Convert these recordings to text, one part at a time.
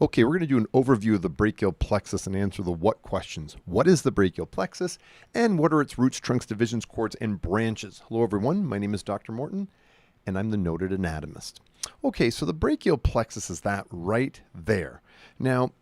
Okay, we're going to do an overview of the brachial plexus and answer the what questions. What is the brachial plexus and what are its roots, trunks, divisions, cords, and branches? Hello everyone, my name is Dr. Morton and I'm the noted anatomist. Okay, so the brachial plexus is that right there. Now,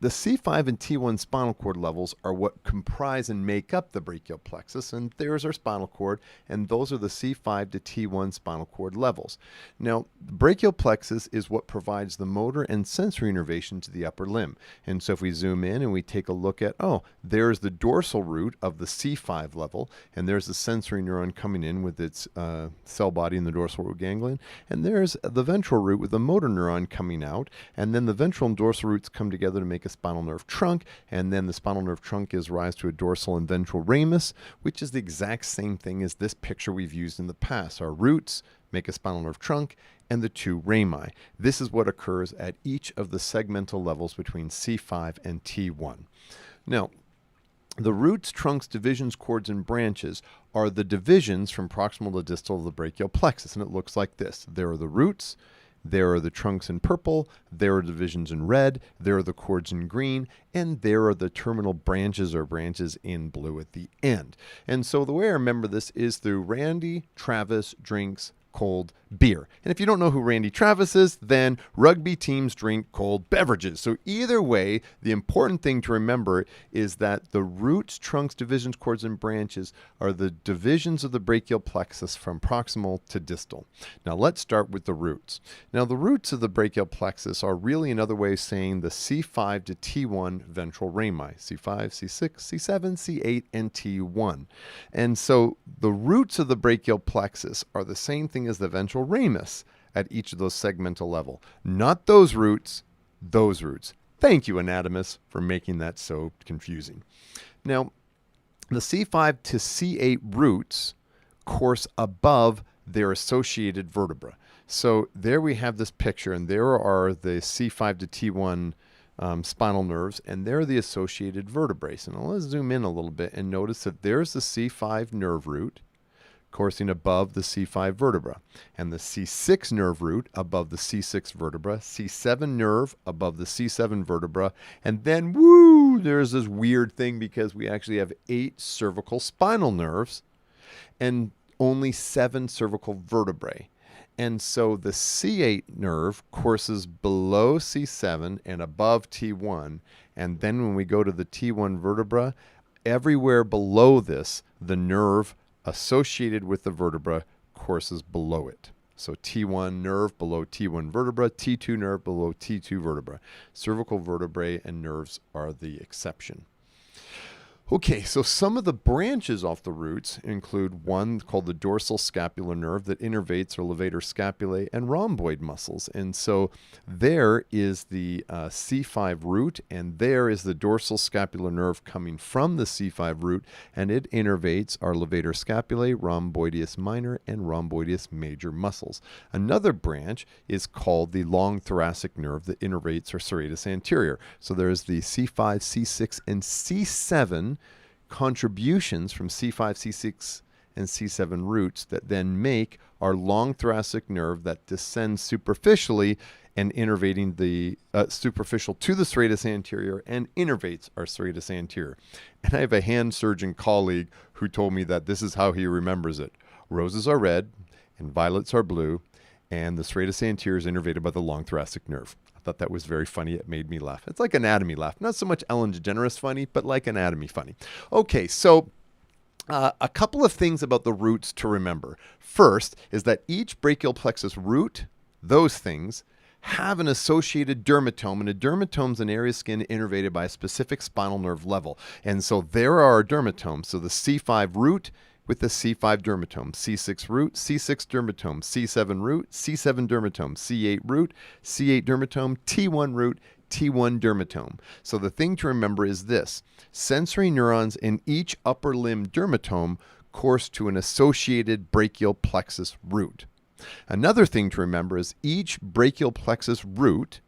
the C5 and T1 spinal cord levels are what comprise and make up the brachial plexus, and there's our spinal cord, and those are the C5 to T1 spinal cord levels. Now, the brachial plexus is what provides the motor and sensory innervation to the upper limb. And so if we zoom in and we take a look at, there's the dorsal root of the C5 level, and there's the sensory neuron coming in with its cell body in the dorsal root ganglion, and there's the ventral root with the motor neuron coming out, and then the ventral and dorsal roots come together to make a spinal nerve trunk, and then the spinal nerve trunk gives rise to a dorsal and ventral ramus, which is the exact same thing as this picture we've used in the past. Our roots make a spinal nerve trunk and the two rami. This is what occurs at each of the segmental levels between C5 and T1. Now, the roots, trunks, divisions, cords, and branches are the divisions from proximal to distal of the brachial plexus, and it looks like this. There are the roots, there are the trunks in purple, there are divisions in red, there are the cords in green, and there are the terminal branches or branches in blue at the end. And so the way I remember this is through Randy Travis drinks cold beer. And if you don't know who Randy Travis is, then rugby teams drink cold beverages. So either way, the important thing to remember is that the roots, trunks, divisions, cords, and branches are the divisions of the brachial plexus from proximal to distal. Now let's start with the roots. Now the roots of the brachial plexus are really another way of saying the C5 to T1 ventral rami. C5, C6, C7, C8, and T1. And so the roots of the brachial plexus are the same thing as the ventral ramus at each of those segmental level. Not those roots, those roots. Thank you, anatomists, for making that so confusing. Now, the C5 to C8 roots course above their associated vertebra. So there we have this picture, and there are the C5 to T1 spinal nerves, and there are the associated vertebrae. So now let's zoom in a little bit and notice that there's the C5 nerve root coursing above the C5 vertebra, and the C6 nerve root above the C6 vertebra, C7 nerve above the C7 vertebra, and then, there's this weird thing because we actually have 8 cervical spinal nerves and only 7 cervical vertebrae. And so the C8 nerve courses below C7 and above T1, and then when we go to the T1 vertebra, everywhere below this, the nerve associated with the vertebra courses below it. So T1 nerve below T1 vertebra, T2 nerve below T2 vertebra. Cervical vertebrae and nerves are the exception. Okay, so some of the branches off the roots include one called the dorsal scapular nerve that innervates or levator scapulae and rhomboid muscles. And so there is the C5 root, and there is the dorsal scapular nerve coming from the C5 root, and it innervates our levator scapulae, rhomboideus minor, and rhomboideus major muscles. Another branch is called the long thoracic nerve that innervates our serratus anterior. So there's the C5, C6, and C7 contributions from C5, C6, and C7 roots that then make our long thoracic nerve that descends superficially and innervating the superficial to the serratus anterior and innervates our serratus anterior. And I have a hand surgeon colleague who told me that this is how he remembers it. Roses are red and violets are blue, and the serratus anterior is innervated by the long thoracic nerve. Thought that was very funny. It made me laugh. It's like anatomy laugh. Not so much Ellen DeGeneres funny, but like anatomy funny. Okay, so a couple of things about the roots to remember. First is that each brachial plexus root, those things, have an associated dermatome, and a dermatome is an area of skin innervated by a specific spinal nerve level. And so there are our dermatomes. So the C5 root with the C5 dermatome, C6 root, C6 dermatome, C7 root, C7 dermatome, C8 root, C8 dermatome, T1 root, T1 dermatome. So the thing to remember is this: sensory neurons in each upper limb dermatome course to an associated brachial plexus root. Another thing to remember is each brachial plexus root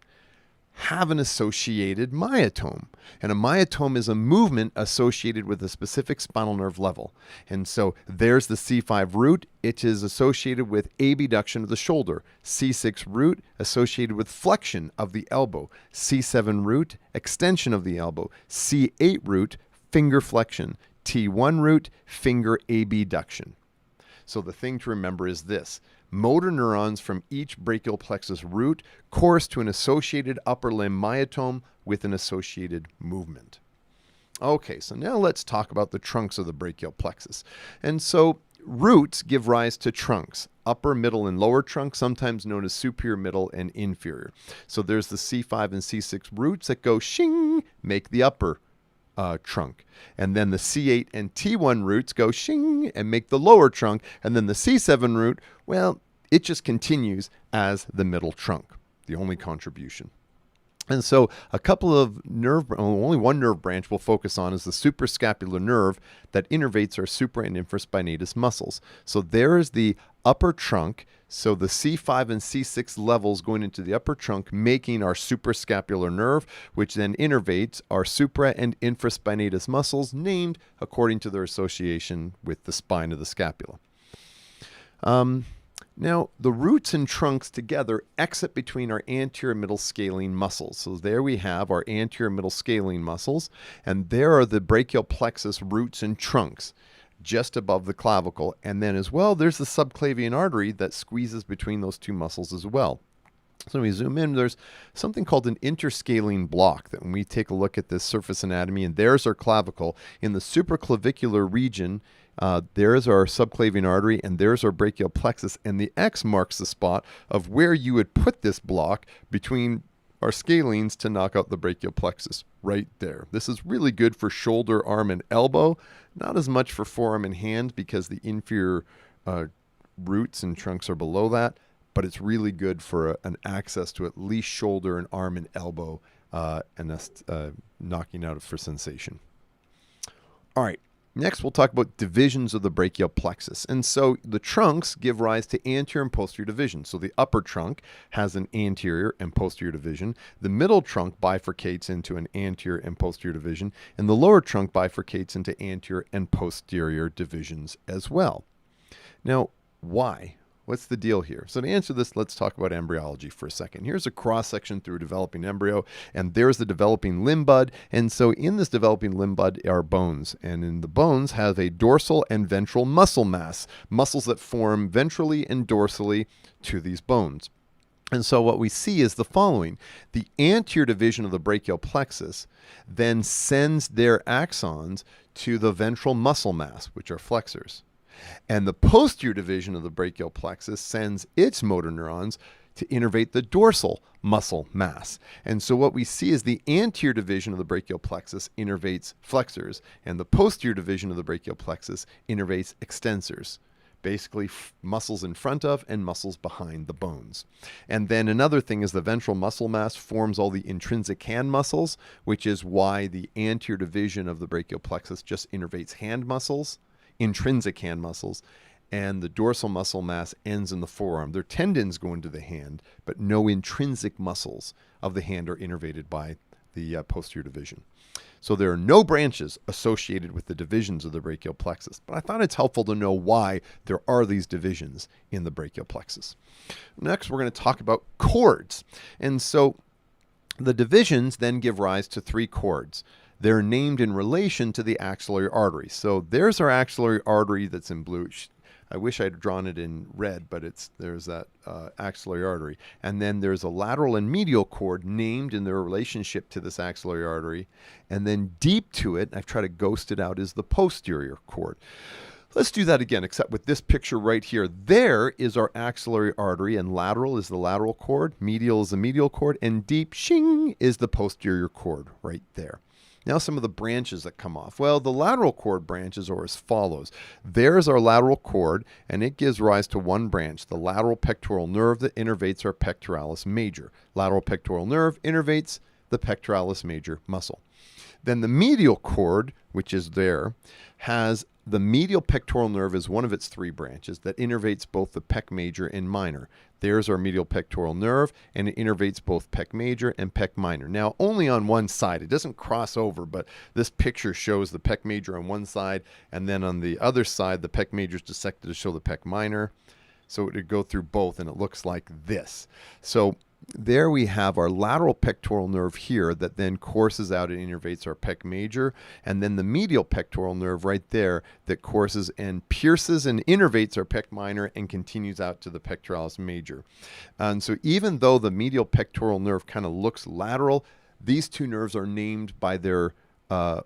have an associated myotome. And a myotome is a movement associated with a specific spinal nerve level. And so there's the C5 root. It is associated with abduction of the shoulder. C6 root associated with flexion of the elbow. C7 root, extension of the elbow. C8 root, finger flexion. T1 root, finger abduction. So the thing to remember is this. Motor neurons from each brachial plexus root course to an associated upper limb myotome with an associated movement. Okay, so now let's talk about the trunks of the brachial plexus. And so roots give rise to trunks, upper, middle, and lower trunk, sometimes known as superior, middle, and inferior. So there's the C5 and C6 roots that go shing, make the upper trunk. And then the C8 and T1 roots go shing and make the lower trunk. And then the C7 root, well, it just continues as the middle trunk, the only contribution. And so a couple of only one nerve branch we'll focus on is the suprascapular nerve that innervates our supra and infraspinatus muscles. So there is the upper trunk. So the C5 and C6 levels going into the upper trunk, making our suprascapular nerve, which then innervates our supra and infraspinatus muscles, named according to their association with the spine of the scapula. Now, the roots and trunks together exit between our anterior middle scalene muscles. So there we have our anterior middle scalene muscles, and there are the brachial plexus roots and trunks just above the clavicle. And then as well, there's the subclavian artery that squeezes between those two muscles as well. So when we zoom in, there's something called an interscalene block that when we take a look at this surface anatomy, and there's our clavicle, in the supraclavicular region, there's our subclavian artery, and there's our brachial plexus, and the X marks the spot of where you would put this block between our scalenes to knock out the brachial plexus, right there. This is really good for shoulder, arm, and elbow, not as much for forearm and hand because the inferior roots and trunks are below that, but it's really good for an access to at least shoulder and arm and elbow, and us knocking out for sensation. All right. Next, we'll talk about divisions of the brachial plexus. And so the trunks give rise to anterior and posterior divisions. So the upper trunk has an anterior and posterior division. The middle trunk bifurcates into an anterior and posterior division. And the lower trunk bifurcates into anterior and posterior divisions as well. Now, why? What's the deal here? So to answer this, let's talk about embryology for a second. Here's a cross-section through a developing embryo, and there's the developing limb bud. And so in this developing limb bud are bones, and in the bones have a dorsal and ventral muscle mass, muscles that form ventrally and dorsally to these bones. And so what we see is the following. The anterior division of the brachial plexus then sends their axons to the ventral muscle mass, which are flexors. And the posterior division of the brachial plexus sends its motor neurons to innervate the dorsal muscle mass. And so what we see is the anterior division of the brachial plexus innervates flexors, and the posterior division of the brachial plexus innervates extensors. Basically muscles in front of and muscles behind the bones. And then another thing is the ventral muscle mass forms all the intrinsic hand muscles, which is why the anterior division of the brachial plexus just innervates hand muscles, intrinsic hand muscles, and the dorsal muscle mass ends in the forearm. Their tendons go into the hand, but no intrinsic muscles of the hand are innervated by the posterior division. So there are no branches associated with the divisions of the brachial plexus, but I thought it's helpful to know why there are these divisions in the brachial plexus. Next, we're going to talk about cords. And so the divisions then give rise to three cords. They're named in relation to the axillary artery. So there's our axillary artery that's in blue. I wish I'd drawn it in red, but there's that axillary artery. And then there's a lateral and medial cord named in their relationship to this axillary artery. And then deep to it, I've tried to ghost it out, is the posterior cord. Let's do that again, except with this picture right here. There is our axillary artery, and lateral is the lateral cord, medial is the medial cord, and deep, shing, is the posterior cord right there. Now some of the branches that come off. Well, the lateral cord branches are as follows. There's our lateral cord, and it gives rise to one branch, the lateral pectoral nerve that innervates our pectoralis major. Lateral pectoral nerve innervates the pectoralis major muscle. Then the medial cord, which is there, has the medial pectoral nerve as one of its three branches that innervates both the pec major and minor. There's our medial pectoral nerve, and it innervates both pec major and pec minor. Now, only on one side. It doesn't cross over, but this picture shows the pec major on one side, and then on the other side, the pec major is dissected to show the pec minor. So it would go through both, and it looks like this. So there we have our lateral pectoral nerve here that then courses out and innervates our pec major, and then the medial pectoral nerve right there that courses and pierces and innervates our pec minor and continues out to the pectoralis major. And so even though the medial pectoral nerve kind of looks lateral, these two nerves are named by their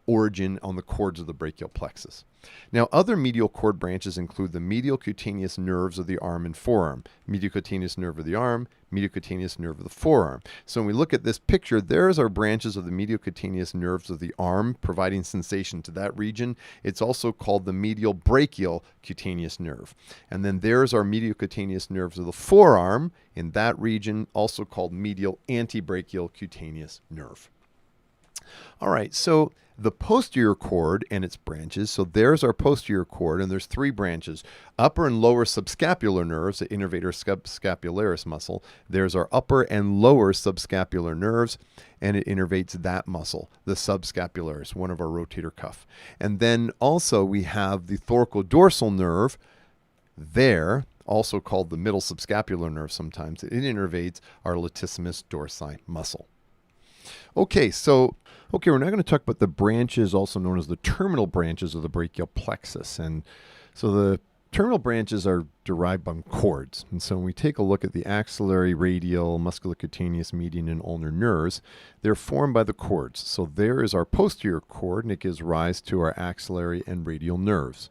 origin on the cords of the brachial plexus. Now, other medial cord branches include the medial cutaneous nerves of the arm and forearm, medial cutaneous nerve of the arm, medial cutaneous nerve of the forearm. So when we look at this picture, there's our branches of the medial cutaneous nerves of the arm, providing sensation to that region. It's also called the medial brachial cutaneous nerve. And then there's our medial cutaneous nerves of the forearm in that region, also called medial antebrachial cutaneous nerve. All right, so the posterior cord and its branches. So there's our posterior cord, and there's three branches. Upper and lower subscapular nerves that innervate our scapularis muscle. There's our upper and lower subscapular nerves, and it innervates that muscle, the subscapularis, one of our rotator cuff. And then also we have the thoracodorsal nerve there, also called the middle subscapular nerve sometimes. It innervates our latissimus dorsi muscle. Okay, we're now going to talk about the branches, also known as the terminal branches of the brachial plexus. And so the terminal branches are derived from cords. And so when we take a look at the axillary, radial, musculocutaneous, median, and ulnar nerves, they're formed by the cords. So there is our posterior cord, and it gives rise to our axillary and radial nerves.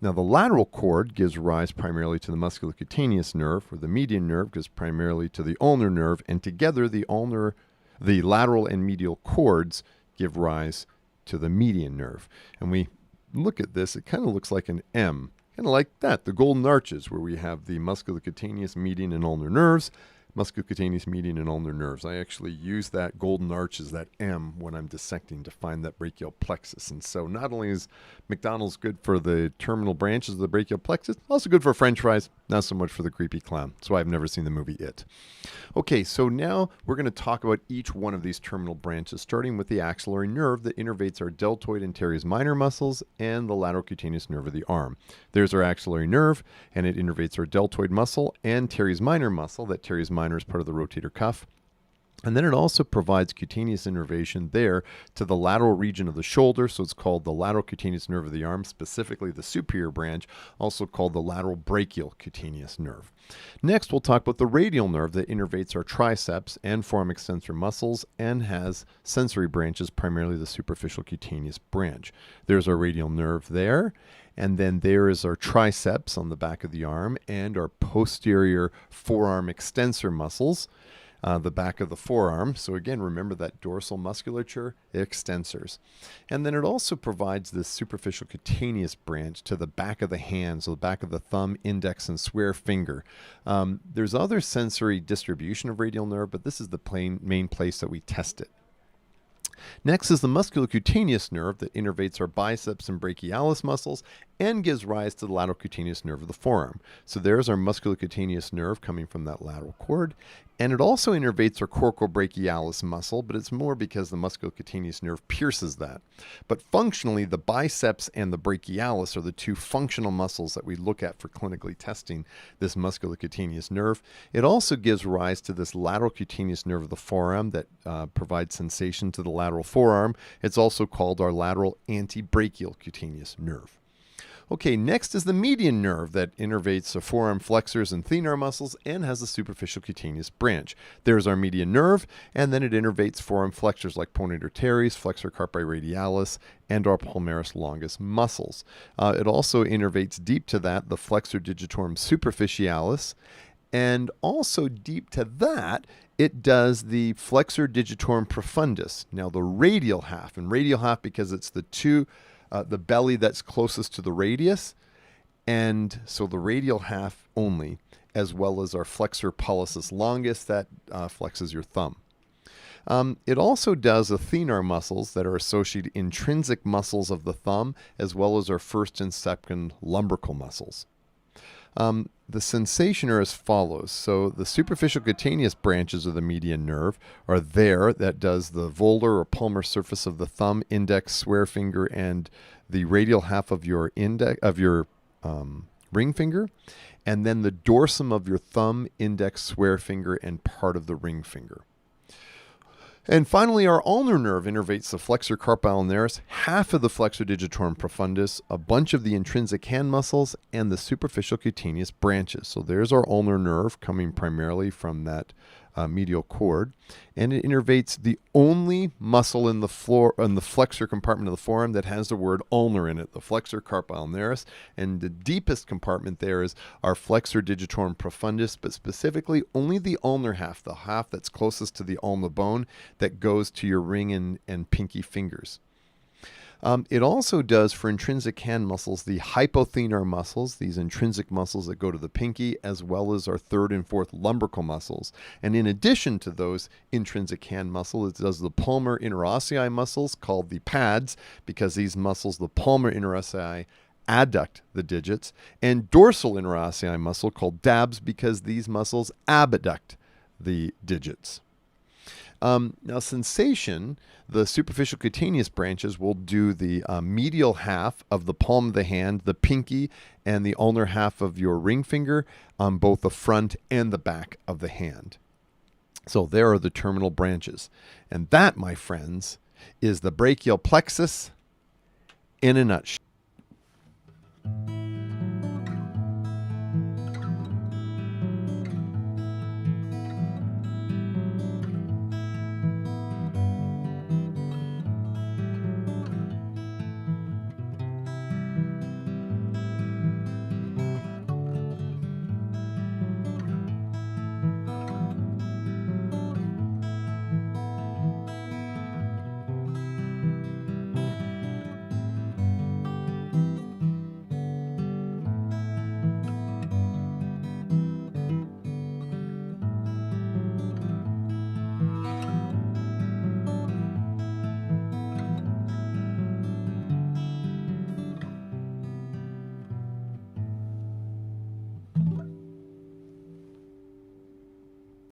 Now, the lateral cord gives rise primarily to the musculocutaneous nerve, or the median nerve gives primarily to the ulnar nerve, and together the lateral and medial cords give rise to the median nerve. And we look at this, it kind of looks like an M, kind of like that, the golden arches, where we have the musculocutaneous, median, and ulnar nerves, musculocutaneous, median, and ulnar nerves. I actually use that golden arch as that M when I'm dissecting to find that brachial plexus. And so not only is McDonald's good for the terminal branches of the brachial plexus, also good for French fries, not so much for the creepy clown. That's why I've never seen the movie It. Okay, so now we're going to talk about each one of these terminal branches, starting with the axillary nerve that innervates our deltoid and teres minor muscles and the lateral cutaneous nerve of the arm. There's our axillary nerve, and it innervates our deltoid muscle and teres minor muscle. That teres minor is part of the rotator cuff. And then it also provides cutaneous innervation there to the lateral region of the shoulder, so it's called the lateral cutaneous nerve of the arm, specifically the superior branch, also called the lateral brachial cutaneous nerve. Next, we'll talk about the radial nerve that innervates our triceps and forearm extensor muscles and has sensory branches, primarily the superficial cutaneous branch. There's our radial nerve there. And then there is our triceps on the back of the arm and our posterior forearm extensor muscles, the back of the forearm. So again, remember that dorsal musculature, extensors. And then it also provides this superficial cutaneous branch to the back of the hand, so the back of the thumb, index, and swear finger. There's other sensory distribution of radial nerve, but this is the main place that we test it. Next is the musculocutaneous nerve that innervates our biceps and brachialis muscles and gives rise to the lateral cutaneous nerve of the forearm. So there's our musculocutaneous nerve coming from that lateral cord. And it also innervates our coracobrachialis muscle, but it's more because the musculocutaneous nerve pierces that. But functionally, the biceps and the brachialis are the two functional muscles that we look at for clinically testing this musculocutaneous nerve. It also gives rise to this lateral cutaneous nerve of the forearm that provides sensation to the lateral forearm. It's also called our lateral antebrachial cutaneous nerve. Okay, next is the median nerve that innervates the forearm flexors and thenar muscles and has a superficial cutaneous branch. There's our median nerve, and then it innervates forearm flexors like ponator teres, flexor carpi radialis, and our palmaris longus muscles. It also innervates deep to that the flexor digitorum superficialis, and also deep to that, it does the flexor digitorum profundus. Now the radial half, and radial half because it's the belly that's closest to the radius, and so the radial half only, as well as our flexor pollicis longus that flexes your thumb. It also does the thenar muscles that are associated intrinsic muscles of the thumb, as well as our first and second lumbrical muscles. The sensation are as follows. So the superficial cutaneous branches of the median nerve are there. That does the volar or palmar surface of the thumb, index, swear finger, and the radial half of your ring finger, and then the dorsum of your thumb, index, swear finger, and part of the ring finger. And finally, our ulnar nerve innervates the flexor carpi ulnaris, half of the flexor digitorum profundus, a bunch of the intrinsic hand muscles, and the superficial cutaneous branches. So there's our ulnar nerve coming primarily from that medial cord, and it innervates the only muscle in the flexor compartment of the forearm that has the word ulnar in it, the flexor carpi ulnaris, and the deepest compartment there is our flexor digitorum profundus, but specifically only the ulnar half, the half that's closest to the ulnar bone that goes to your ring and pinky fingers. It also does for intrinsic hand muscles, the hypothenar muscles, these intrinsic muscles that go to the pinky, as well as our third and fourth lumbrical muscles. And in addition to those intrinsic hand muscles, it does the palmar interossei muscles called the pads, because these muscles, the palmar interossei, adduct the digits, and dorsal interossei muscle called dabs, because these muscles abduct the digits. Now, sensation, the superficial cutaneous branches will do the medial half of the palm of the hand, the pinky, and the ulnar half of your ring finger on both the front and the back of the hand. So there are the terminal branches. And that, my friends, is the brachial plexus in a nutshell.